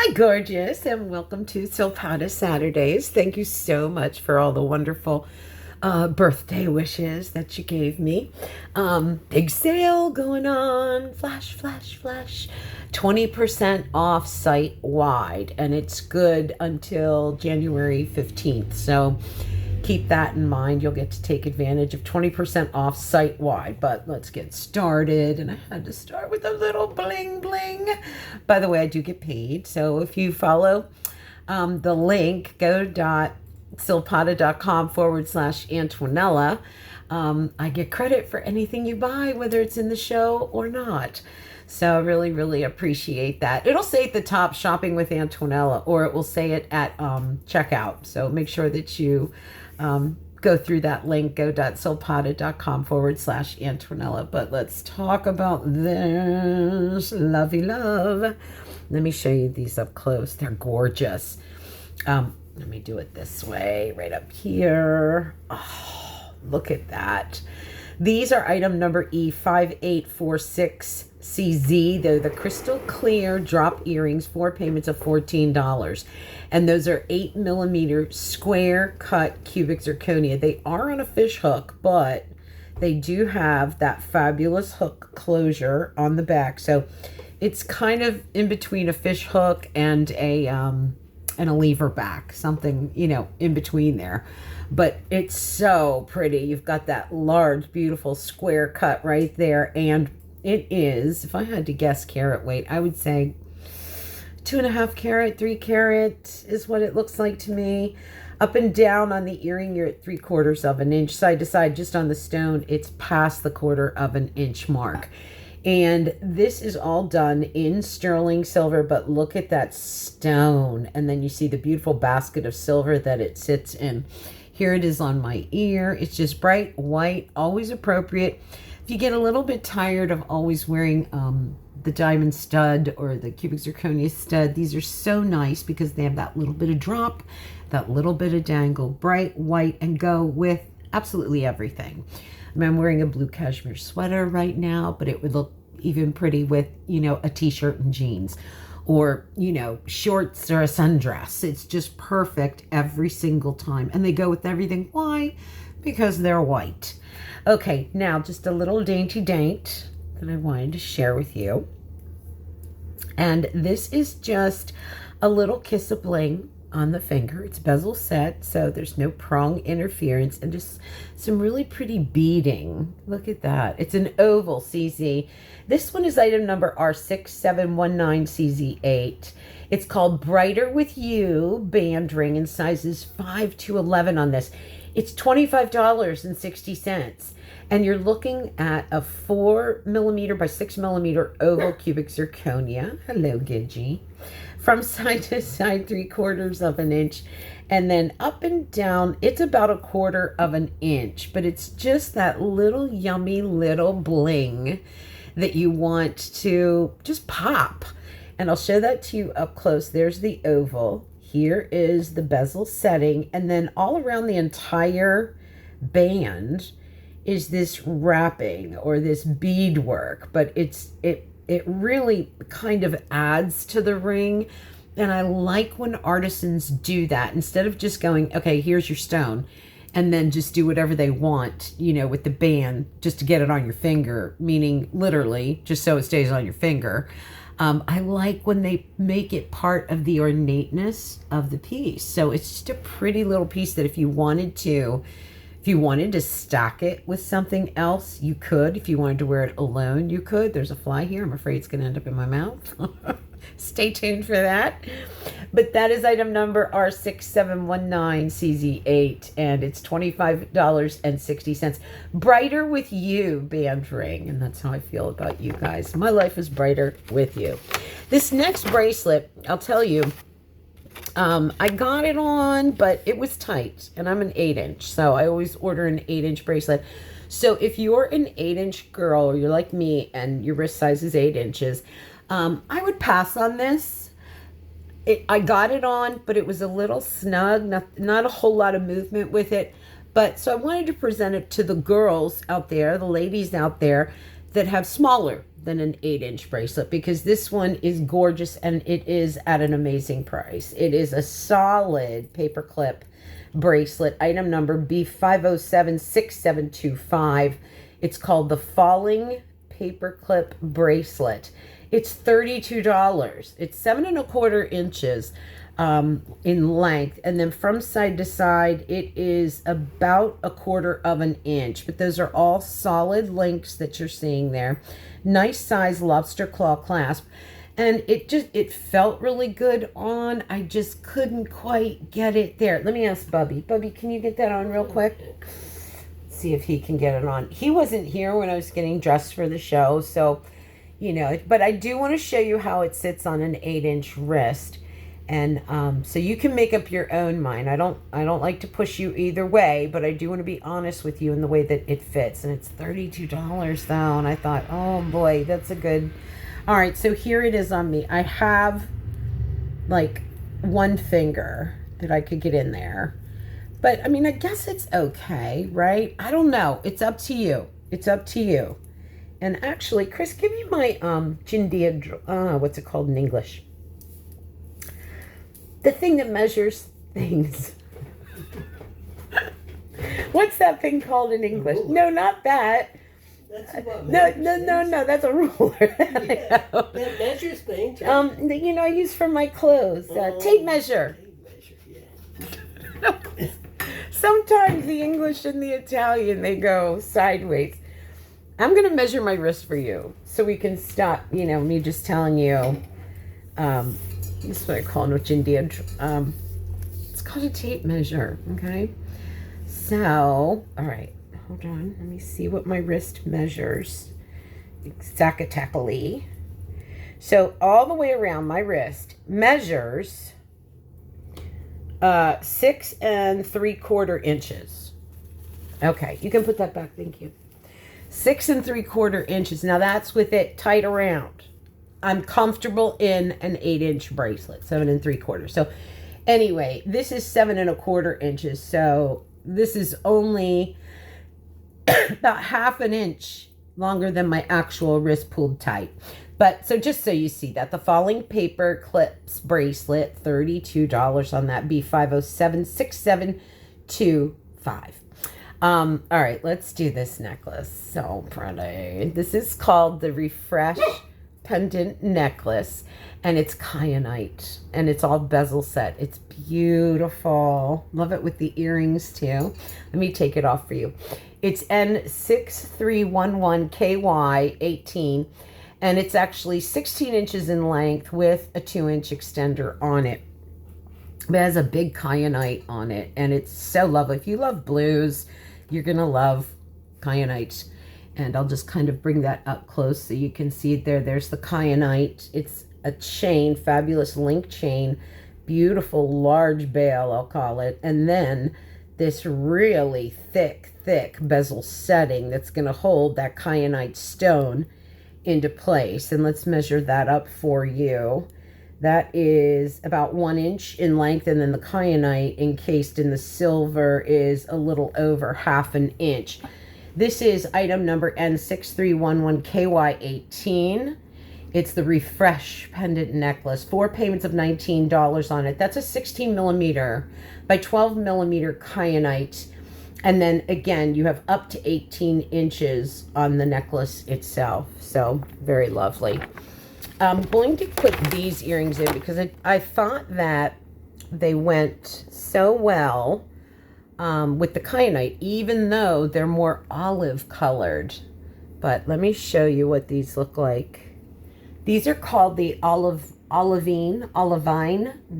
Hi, gorgeous, and welcome to Silpada Saturdays. Thank you so much for all the wonderful birthday wishes that you gave me. Big sale going on. Flash, flash, flash. 20% off site wide, and it's good until January 15th. So keep that in mind. You'll get to take advantage of 20% off site wide. But let's get started. And I had to start with a little bling bling. By the way, I do get paid. So if you follow the link, go.silpada.com/Antonella. I get credit for anything you buy, whether it's in the show or not. So I really, really appreciate that. It'll say at the top, shopping with Antonella, or it will say it at checkout. So make sure that you go through that link, go.silpada.com/Antonella. But let's talk about this lovey love. Let me show you these up close. They're gorgeous. Let me do it this way, right up here. Oh, look at that. These are item number E5846CZ. They're the crystal clear drop earrings, 4 payments of $14. And those are 8mm square cut cubic zirconia. They are on a fish hook, but they do have that fabulous hook closure on the back. So it's kind of in between a fish hook and a lever back, something, in between there. But it's so pretty. You've got that large, beautiful square cut right there. And it is, if I had to guess carat weight, I would say 2.5 carat, 3 carat is what it looks like to me. Up and down on the earring, you're at 3/4 of an inch. Side to side, just on the stone, it's past the 1/4 of an inch mark. And this is all done in sterling silver, but look at that stone. And then you see the beautiful basket of silver that it sits in. Here it is on my ear. It's just bright white, always appropriate. If you get a little bit tired of always wearing the diamond stud or the cubic zirconia stud, these are so nice because they have that little bit of drop, that little bit of dangle, bright white, and go with absolutely everything. I'm wearing a blue cashmere sweater right now, but it would look even pretty with, a t-shirt and jeans, or, shorts or a sundress. It's just perfect every single time. And they go with everything. Why? Because they're white. Okay, now just a little dainty daint that I wanted to share with you. And this is just a little kiss of bling on the finger. It's bezel set, so there's no prong interference, and just some really pretty beading. Look at that. It's an oval CZ. This one is item number R6719CZ8. It's called Brighter With You band ring in sizes 5 to 11 on this. It's $25.60. And you're looking at a 4mm by 6mm oval cubic zirconia. Hello, Gidgey. From side to side, 3/4 of an inch. And then up and down, it's about 1/4 of an inch. But it's just that little yummy little bling that you want to just pop. And I'll show that to you up close. There's the oval. Here is the bezel setting. And then all around the entire band is this wrapping or this beadwork, but it really kind of adds to the ring. And I like when artisans do that, instead of just going, okay, here's your stone, and then just do whatever they want, with the band just to get it on your finger, meaning literally just so it stays on your finger. I like when they make it part of the ornateness of the piece. So it's just a pretty little piece that if you wanted to stack it with something else, you could. If you wanted to wear it alone, you could. There's a fly here. I'm afraid it's going to end up in my mouth. Stay tuned for that. But that is item number R6719CZ8, and it's $25.60. Brighter With You band ring, and that's how I feel about you guys. My life is brighter with you. This next bracelet, I'll tell you, I got it on, but it was tight, and I'm an 8-inch, so I always order an 8-inch bracelet. So if you're an 8-inch girl, or you're like me, and your wrist size is 8 inches, I would pass on this. I got it on, but it was a little snug, not a whole lot of movement with it. But so I wanted to present it to the girls out there, the ladies out there, that have smaller than an 8-inch bracelet, because this one is gorgeous and it is at an amazing price. It is a solid paperclip bracelet, item number B5076725. It's called the Falling Paperclip Bracelet. It's $32. It's 7¼ inches in length, and then from side to side it is about 1/4 inch, but those are all solid links that you're seeing there. Nice size lobster claw clasp, and it felt really good on. I just couldn't quite get it there. Let me ask Bubby. Bubby, can you get that on real quick? See if he can get it on. He wasn't here when I was getting dressed for the show, so you know, but I do want to show you how it sits on an 8-inch wrist. And so you can make up your own mind. I don't like to push you either way, but I do want to be honest with you in the way that it fits. And it's $32 though. And I thought, oh boy, that's a good. All right, so here it is on me. I have like one finger that I could get in there. But I mean, I guess it's okay, right? I don't know. It's up to you. It's up to you. And actually, Chris, give me my Jindia, what's it called in English? The thing that measures things. What's that thing called in English? No, not that. No. That's a ruler. Yeah, that measures things. You know, I use for my clothes. Tape measure. Tape measure, yeah. Sometimes the English and the Italian, they go sideways. I'm going to measure my wrist for you so we can stop, you know, me just telling you. This is what I call it, India. It's called a tape measure, okay? So, all right, hold on. Let me see what my wrist measures exactly. So all the way around my wrist measures 6 3/4 inches. Okay, you can put that back. Thank you. 6 3/4 inches. Now that's with it tight around. I'm comfortable in an 8-inch bracelet, 7 3/4. So anyway, this is 7 1/4 inches. So this is only about 1/2 inch longer than my actual wrist pulled tight. But so just so you see that, the Falling Paperclips bracelet, $32 on that B5076725. All right, let's do this necklace. So pretty. This is called the Refresh Pendant necklace, and it's kyanite, and it's all bezel set. It's beautiful. Love it with the earrings too. Let me take it off for you. It's N6311KY18, and it's actually 16 inches in length with a 2-inch extender on it. It has a big kyanite on it, and it's so lovely. If you love blues, you're gonna love kyanite. And I'll just kind of bring that up close so you can see it there. There's the kyanite. It's a chain, fabulous link chain, beautiful large bail, I'll call it. And then this really thick bezel setting that's going to hold that kyanite stone into place. And let's measure that up for you. That is about 1 inch in length, and then the kyanite encased in the silver is a little over 1/2 inch. This is item number N6311KY18. It's the Refresh Pendant necklace. 4 payments of $19 on it. That's a 16 millimeter by 12 millimeter kyanite. And then again, you have up to 18 inches on the necklace itself. So very lovely. I'm going to put these earrings in because I thought that they went so well with the kyanite, even though they're more olive colored. But let me show you what these look like. These are called the Olivine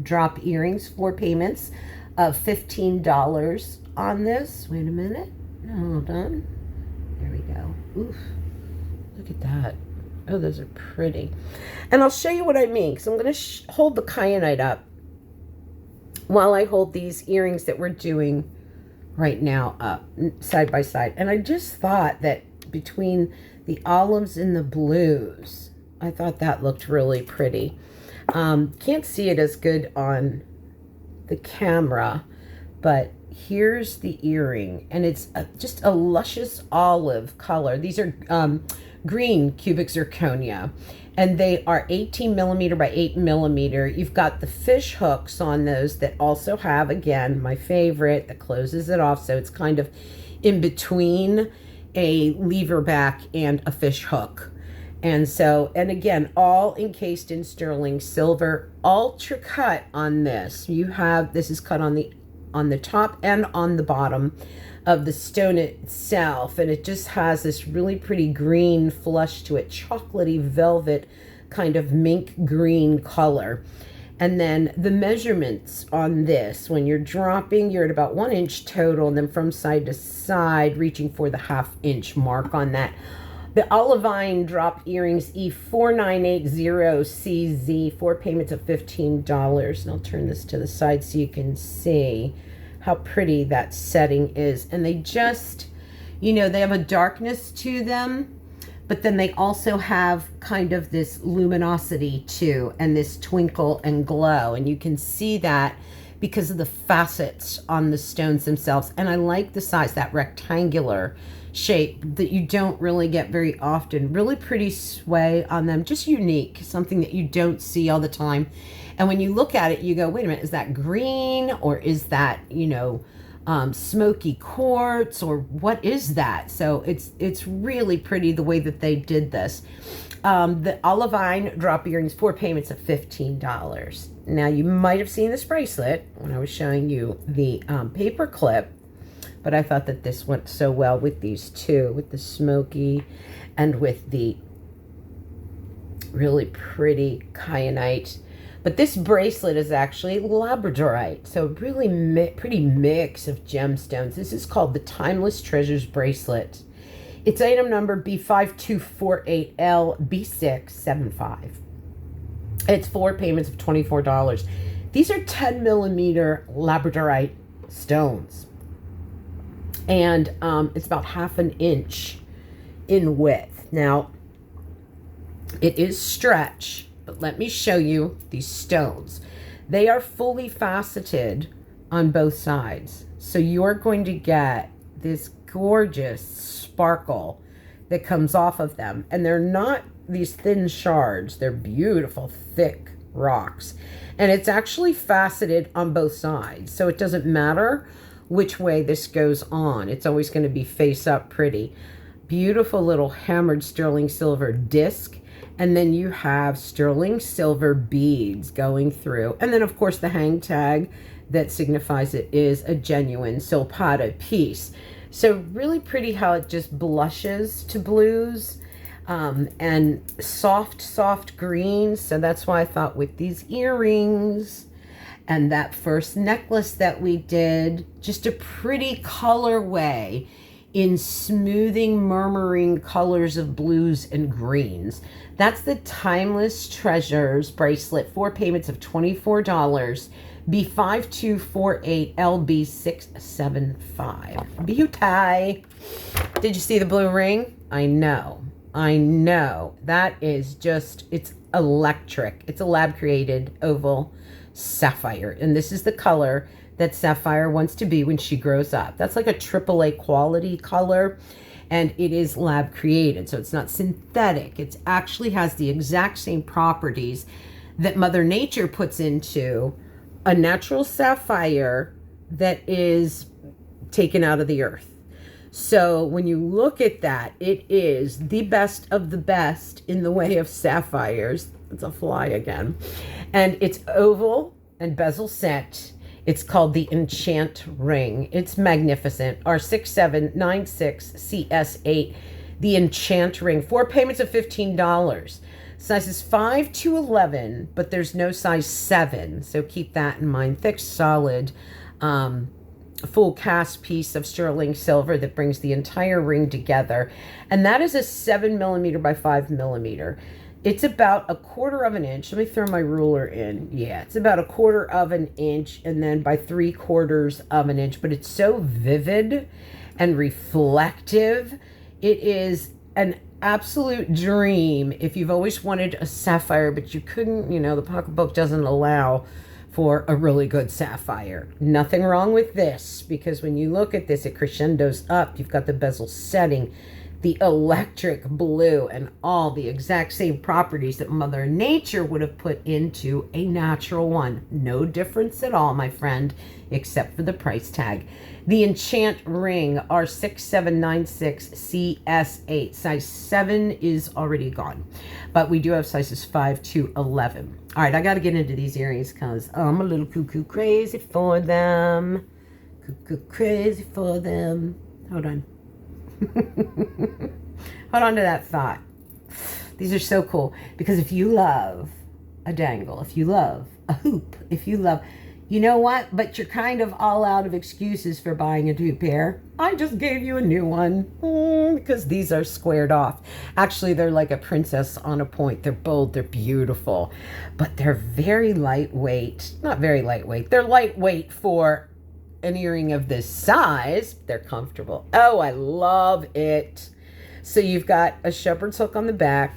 drop earrings. 4 payments of $15 on this. Wait a minute. Hold on. There we go. Oof. Look at that. Oh, those are pretty. And I'll show you what I mean, because I'm going to hold the kyanite up while I hold these earrings that we're doing right now up side by side. And I just thought that between the olives and the blues, I thought that looked really pretty. Can't see it as good on the camera, but here's the earring, and it's just a luscious olive color. These are green cubic zirconia. And they are 18 millimeter by 8 millimeter. You've got the fish hooks on those that also have, again, my favorite, that closes it off. So it's kind of in between a lever back and a fish hook. And so, and again, all encased in sterling silver, ultra cut on this. You have, this is cut on the top and on the bottom of the stone itself, and it just has this really pretty green flush to it, chocolatey velvet kind of mink green color. And then the measurements on this, when you're dropping, you're at about 1 inch total, and then from side to side, reaching for the 1/2 inch mark on that. The Olivine drop earrings E4980CZ, 4 payments of $15. And I'll turn this to the side so you can see how pretty that setting is. And they just, you know, they have a darkness to them, but then they also have kind of this luminosity too, and this twinkle and glow. And you can see that because of the facets on the stones themselves. And I like the size, that rectangular shape that you don't really get very often. Really pretty sway on them, just unique, something that you don't see all the time. And when you look at it, you go, wait a minute, is that green, or is that, you know, smoky quartz, or what is that? So it's really pretty the way that they did this. The Olivine drop earrings, 4 payments of $15. Now, you might have seen this bracelet when I was showing you the Paperclip, but I thought that this went so well with these two, with the smoky and with the really pretty kyanite. But this bracelet is actually labradorite, so really pretty mix of gemstones. This is called the Timeless Treasures Bracelet. It's item number B5248LB675. It's 4 payments of $24. These are 10 millimeter labradorite stones. And it's about 1/2 inch in width. Now, it is stretch, but let me show you these stones. They are fully faceted on both sides. So you're going to get this gorgeous sparkle that comes off of them. And they're not these thin shards. They're beautiful, thick rocks. And it's actually faceted on both sides. So it doesn't matter which way this goes on. It's always going to be face up pretty. Beautiful little hammered sterling silver disc. And then you have sterling silver beads going through. And then, of course, the hang tag that signifies it is a genuine Silpada piece. So really pretty how it just blushes to blues, and soft greens. So that's why I thought with these earrings and that first necklace that we did, just a pretty colorway in smoothing, murmuring colors of blues and greens. That's the Timeless Treasures bracelet, 4 payments of $24, B5248LB675. Beauty. Did you see the blue ring? I know. That is just, it's electric. It's a lab created oval sapphire. And this is the color that Sapphire wants to be when she grows up. That's like a AAA quality color, and it is lab created. So it's not synthetic. It actually has the exact same properties that Mother Nature puts into a natural sapphire that is taken out of the earth. So when you look at that, it is the best of the best in the way of sapphires. It's a fly again. And it's oval and bezel set. It's called the Enchant Ring. It's magnificent. R6796CS8, the Enchant Ring. 4 payments of $15. Sizes 5 to 11, but there's no size 7. So keep that in mind. Thick, solid, full cast piece of sterling silver that brings the entire ring together. And that is a 7 millimeter by 5 millimeter. It's about 1/4 of an inch. Let me throw my ruler in. Yeah, it's about 1/4 of an inch, and then by 3/4 of an inch. But it's so vivid and reflective. It is an absolute dream if you've always wanted a sapphire, but you couldn't, you know, the pocketbook doesn't allow for a really good sapphire. Nothing wrong with this, because when you look at this, it crescendos up. You've got the bezel setting. the electric blue, and all the exact same properties that Mother Nature would have put into a natural one. No difference at all, my friend, except for the price tag. The Enchant Ring R6796CS8. Size 7 is already gone, but we do have sizes 5 to 11. All right, I got to get into these earrings because I'm a little cuckoo crazy for them. Cuckoo crazy for them. Hold on. Hold on to that thought. These are so cool because if you love a dangle, if you love a hoop, if you love, you know what? But you're kind of all out of excuses for buying a two pair. I just gave you a new one because these are squared off. Actually, they're like a princess on a point. They're bold, they're beautiful, but they're very lightweight. Not very lightweight. They're lightweight for an earring of this size. They're comfortable. Oh, I love it. So you've got a shepherd's hook on the back,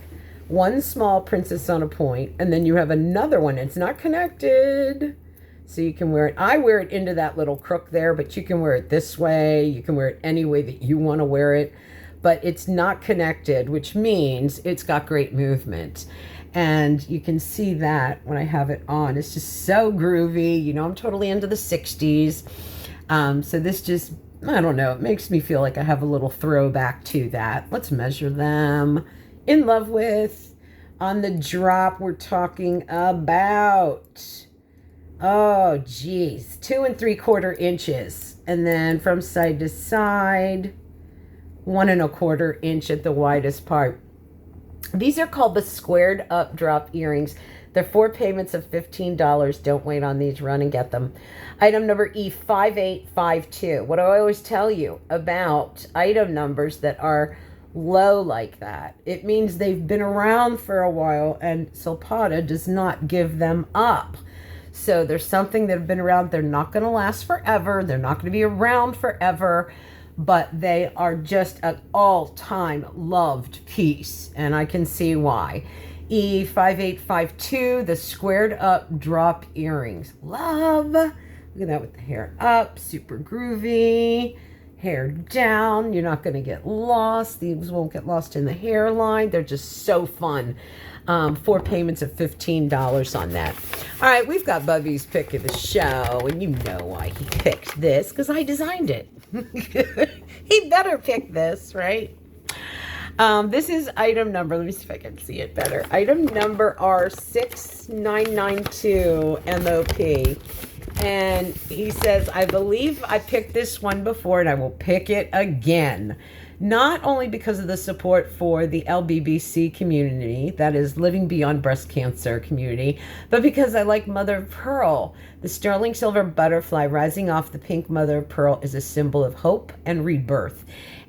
one small princess on a point, and then you have another one. It's not connected, so you can wear it. I wear it into that little crook there, but you can wear it this way. You can wear it any way that you want to wear it, but it's not connected, which means it's got great movement. And you can see that when I have it on. It's just so groovy. You know, I'm totally into the 60s. So this just, I don't know, it makes me feel like I have a little throwback to that. Let's measure them. In love with. On the drop, we're talking about, oh, geez, 2 3/4 inches. And then from side to side, 1 1/4 inch at the widest part. These are called the squared up drop earrings. They're 4 payments of $15. Don't wait on these. Run and get them. Item number E5852. What do I always tell you about item numbers that are low like that? It means they've been around for a while, and Silpada does not give them up. So there's something that have been around. They're not going to last forever. They're not going to be around forever, but they are just an all-time loved piece, and I can see why. E5852, the squared up drop earrings. Love. Look at that with the hair up, super groovy. Hair down, you're not going to get lost. These won't get lost in the hairline. They're just so fun. 4 payments of $15 on that. All right, we've got Bubby's pick of the show, and you know why he picked this, because I designed it. He better pick this, right? This is item number, let me see if I can see it better. Item number R6992 MOP. And he says, I believe I picked this one before and I will pick it again. Not only because of the support for the LBBC community, that is Living Beyond Breast Cancer community, but because I like mother of pearl. The sterling silver butterfly rising off the pink mother of pearl is a symbol of hope and rebirth.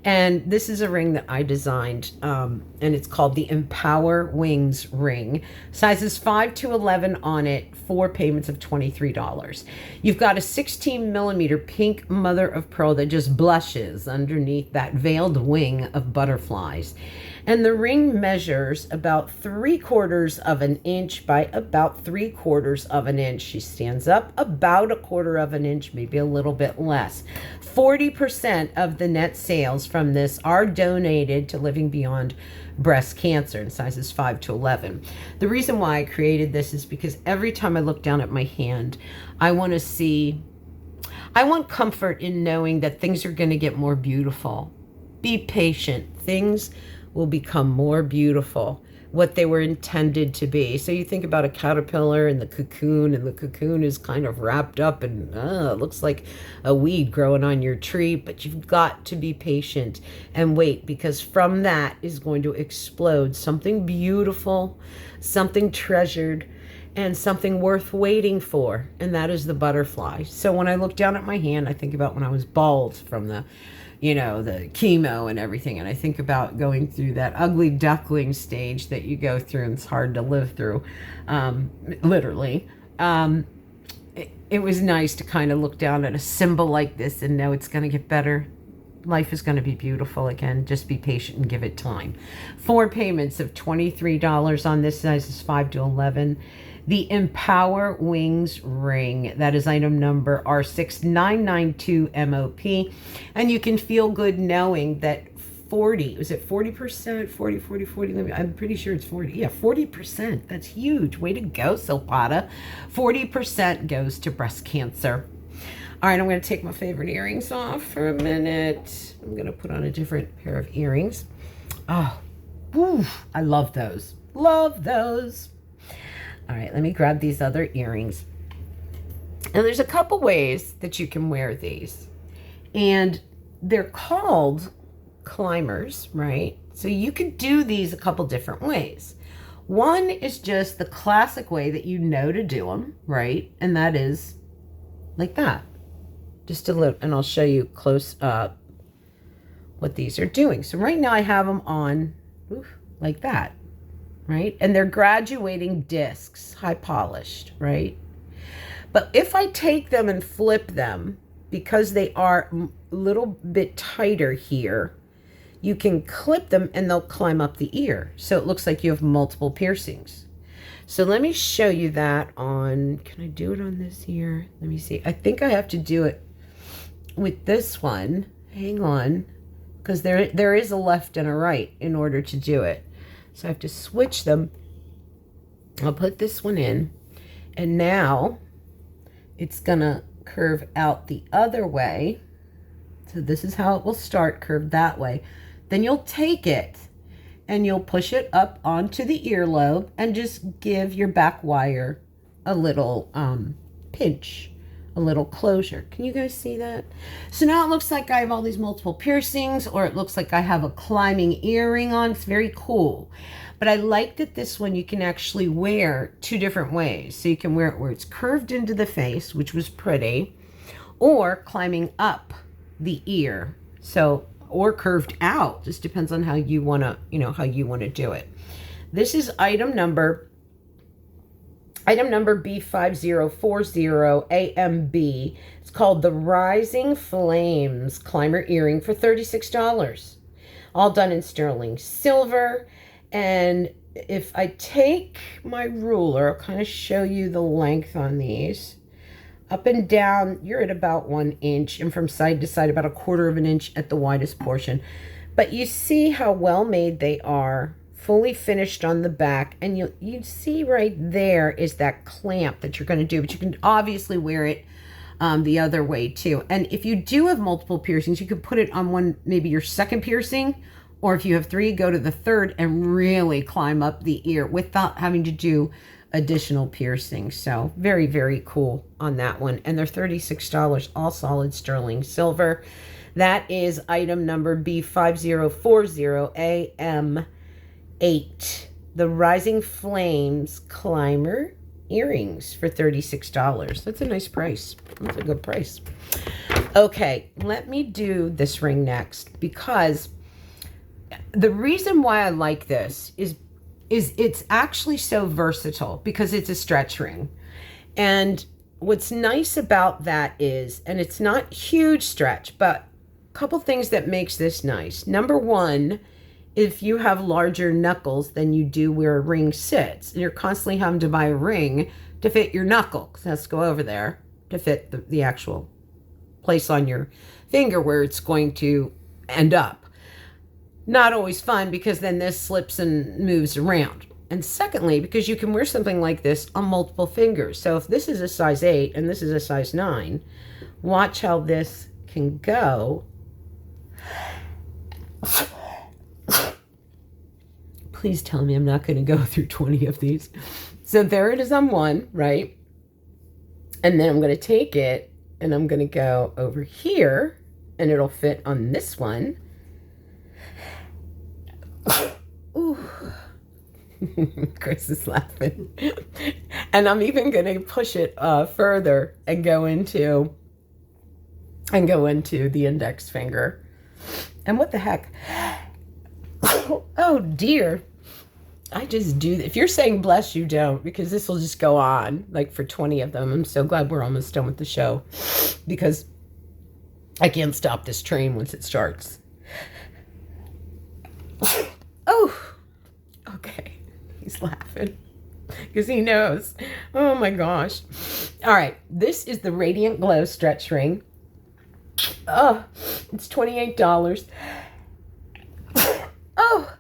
And this is a ring that I designed, and it's called the Empower Wings ring. Sizes 5 to 11 on it, 4 payments of $23. You've got a 16 millimeter pink mother of pearl that just blushes underneath that veiled wing of butterflies. And the ring measures about 3/4 of an inch by about 3/4 of an inch. She stands up about 1/4 of an inch, maybe a little bit less. 40% of the net sales from this are donated to Living Beyond Breast Cancer in sizes 5 to 11. The reason why I created this is because every time I look down at my hand, I want comfort in knowing that things are going to get more beautiful. Be patient. Things will become more beautiful, what they were intended to be. So you think about a caterpillar and the cocoon is kind of wrapped up and it looks like a weed growing on your tree, but you've got to be patient and wait, because from that is going to explode something beautiful, something treasured, and something worth waiting for, and that is the butterfly. So when I look down at my hand, I think about when I was bald from the chemo and everything. And I think about going through that ugly duckling stage that you go through and it's hard to live through, literally. It was nice to kind of look down at a symbol like this and know it's going to get better. Life is going to be beautiful again. Just be patient and give it time. 4 payments of $23 on this. Size is 5 to 11. The Empower Wings ring. That is item number R6992 MOP. And you can feel good knowing that 40. Was it 40%? 40, 40, 40. I'm pretty sure it's 40. Yeah, 40%. That's huge. Way to go, Silpada. 40% goes to breast cancer. All right, I'm going to take my favorite earrings off for a minute. I'm going to put on a different pair of earrings. Oh, oof, I love those. Love those. All right, let me grab these other earrings. And there's a couple ways that you can wear these. And they're called climbers, right? So you could do these a couple different ways. One is just the classic way that you know to do them, right? And that is like that. Just a little, and I'll show you close up what these are doing. So right now I have them on like that, right? And they're graduating discs, high polished, right? But if I take them and flip them, because they are a little bit tighter here, you can clip them and they'll climb up the ear. So it looks like you have multiple piercings. So let me show you that on, can I do it on this ear? Let me see. I think I have to do it with this one. Hang on, because there is a left and a right in order to do it. So I have to switch them. I'll put this one in, and now it's gonna curve out the other way. So this is how it will start, curved that way. Then you'll take it and you'll push it up onto the earlobe and just give your back wire a little pinch, a little closure. Can you guys see that? So now it looks like I have all these multiple piercings, or it looks like I have a climbing earring on. It's very cool. But I like that this one you can actually wear two different ways. So you can wear it where it's curved into the face, which was pretty, or climbing up the ear. So, or curved out. Just depends on how you want to, how you want to do it. This is item number B5040 AMB. It's called the Rising Flames Climber Earring for $36. All done in sterling silver. And if I take my ruler, I'll kind of show you the length on these. Up and down, you're at about 1 inch, and from side to side, about 1/4 of an inch at the widest portion. But you see how well made they are, fully finished on the back, and you see right there is that clamp that you're going to do, but you can obviously wear it the other way too. And if you do have multiple piercings, you could put it on one, maybe your second piercing, or if you have 3, go to the third and really climb up the ear without having to do additional piercings. So very, very cool on that one. And they're $36, all solid sterling silver. That is item number B5040 AM8. The Rising Flames Climber Earrings for $36. That's a nice price. That's a good price. Okay, let me do this ring next, because the reason why I like this is it's actually so versatile, because it's a stretch ring. And what's nice about that is, and it's not huge stretch, but a couple things that makes this nice. Number one, if you have larger knuckles than you do where a ring sits, and you're constantly having to buy a ring to fit your knuckle, because it has to go over there to fit the actual place on your finger where it's going to end up. Not always fun, because then this slips and moves around. And secondly, because you can wear something like this on multiple fingers. So if this is a size 8 and this is a size 9, watch how this can go. Please tell me I'm not going to go through 20 of these. So there it is on one, right? And then I'm going to take it and I'm going to go over here, and it'll fit on this one. Ooh. Chris is laughing. And I'm even going to push it further and go into the index finger. And what the heck? Oh dear. I just do. If you're saying bless, you don't, because this will just go on like for 20 of them. I'm so glad we're almost done with the show, because I can't stop this train once it starts. Oh, okay. He's laughing because he knows. Oh my gosh. All right. This is the Radiant Glow stretch ring. Oh, it's $28. Oh,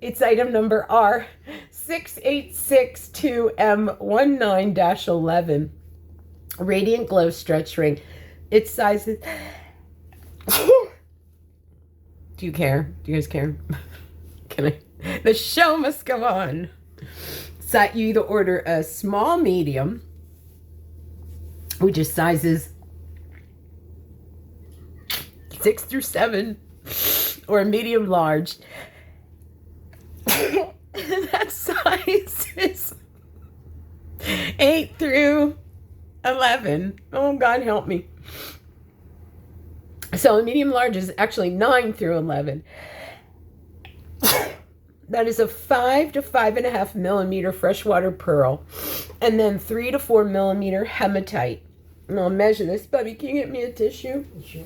it's item number R6862M19-11. Radiant Glow Stretch Ring. Its size is... Do you care? Do you guys care? Can I? The show must go on. So you either order a small medium, which is sizes 6 through 7, or a medium large. That size is 8 through 11. Oh, God help me. So a medium large is actually 9 through 11. That is a 5 to 5.5 millimeter freshwater pearl, and then 3 to 4 millimeter hematite. And I'll measure this. Bubby, can you get me a tissue? Sure.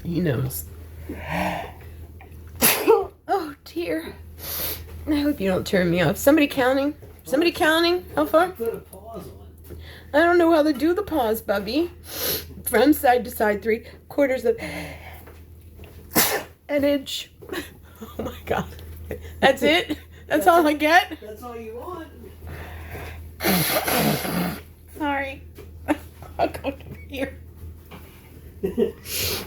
He knows. Oh, dear. I hope you don't turn me off. Somebody counting? Somebody counting? How far? Put a pause on. I don't know how to do the pause, Bubby. From side to side, 3/4 of an inch. Oh my God. That's it? That's all I get? That's all you want. Sorry. I'll go over here.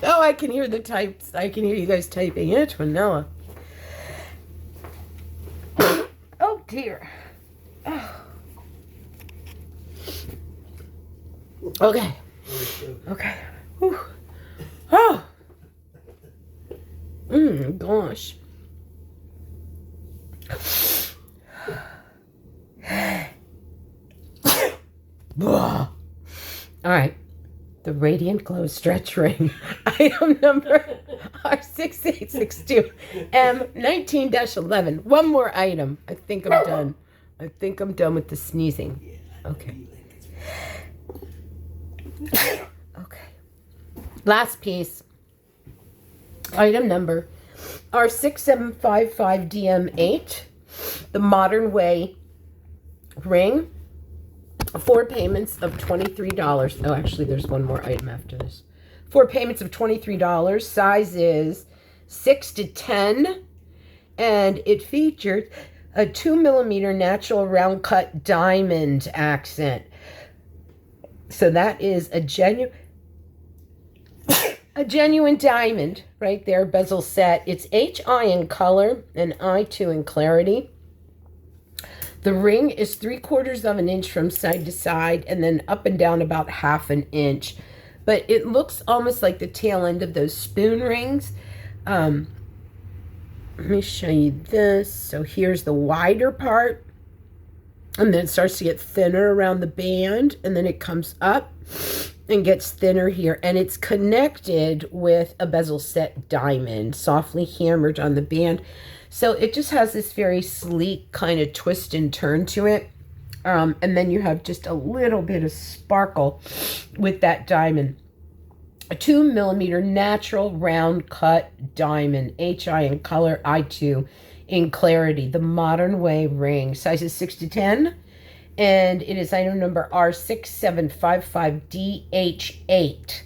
Oh, I can hear the types. I can hear you guys typing. It's vanilla. Oh, dear. Oh. Okay. Okay. Whew. Oh. Gosh. All right. The Radiant Glow Stretch Ring. Item number R6862M19-11. One more item. I think I'm done. I think I'm done with the sneezing. Okay. Okay. Last piece. Item number R6755DM8. The Modern Way ring. 4 payments of $23. Oh, actually, there's one more item after this. 4 payments of $23. Size is 6 to 10. And it featured a 2 millimeter natural round cut diamond accent. So that is a genuine diamond right there, bezel set. It's HI in color and I2 in clarity. The ring is 3/4 of an inch from side to side and then up and down about 1/2 an inch. But it looks almost like the tail end of those spoon rings. Let me show you this. So here's the wider part. And then it starts to get thinner around the band. And then it comes up and gets thinner here. And it's connected with a bezel set diamond, softly hammered on the band. So it just has this very sleek kind of twist and turn to it. And then you have just a little bit of sparkle with that diamond. A 2 millimeter natural round cut diamond, HI in color, I2 in clarity. The Modern Way ring, size is 6 to 10. And it is item number R6755DH8.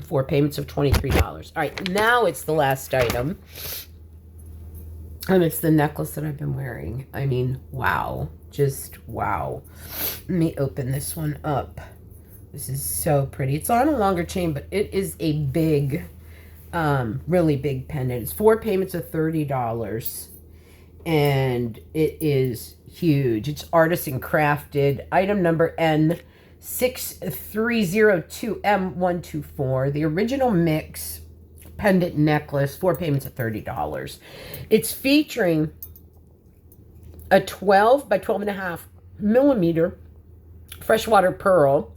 4 payments of $23. All right, now it's the last item. And it's the necklace that I've been wearing. I mean, wow. Just wow. Let me open this one up. This is so pretty. It's on a longer chain, but it is a big, really big pendant. It's 4 payments of $30. And it is huge. It's artisan crafted. Item number N6302M124. The original mix pendant necklace, 4 payments of $30. It's featuring a 12 by 12.5 millimeter freshwater pearl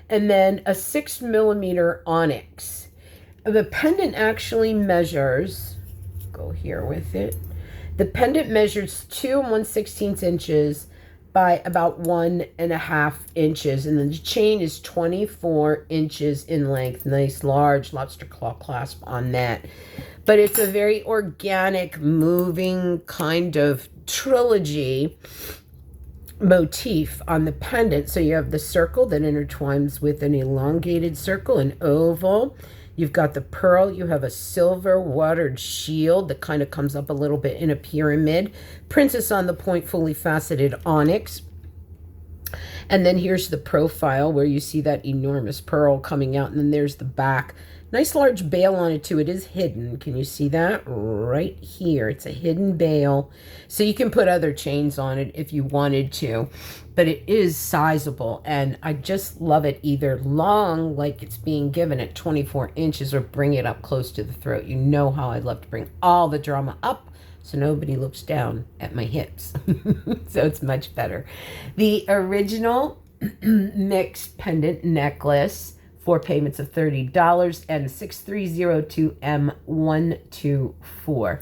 and then a 6 millimeter onyx. The pendant actually measures, go here with it. The pendant measures 2 1/16 inches by about 1.5 inches, and then the chain is 24 inches in length. Nice large lobster claw clasp on that. But it's a very organic, moving kind of trilogy motif on the pendant. So you have the circle that intertwines with an elongated circle, an oval. You've got the pearl. You have a silver watered shield that kind of comes up a little bit in a pyramid. Princess on the point, fully faceted onyx. And then here's the profile where you see that enormous pearl coming out. And then there's the back. Nice large bail on it too. It is hidden. Can you see that? Right here. It's a hidden bail. So you can put other chains on it if you wanted to. But it is sizable. And I just love it either long, like it's being given at 24 inches, or bring it up close to the throat. You know how I love to bring all the drama up so nobody looks down at my hips. So it's much better. The original mixed pendant necklace, 4 payments of $30, and 6302M124.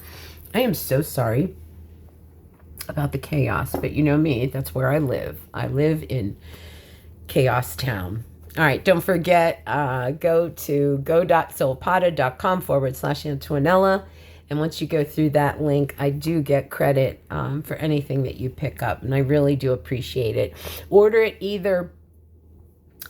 I am so sorry about the chaos, but you know me, that's where I live. I live in Chaos Town. All right, don't forget, go to go.silpada.com/Antonella. And once you go through that link, I do get credit for anything that you pick up, and I really do appreciate it. Order it either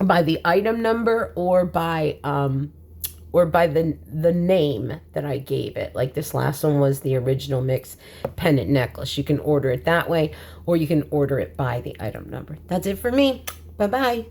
by the item number or by the name that I gave it. Like this last one was the original mix pendant necklace. You can order it that way, or you can order it by the item number. That's it for me. Bye-bye.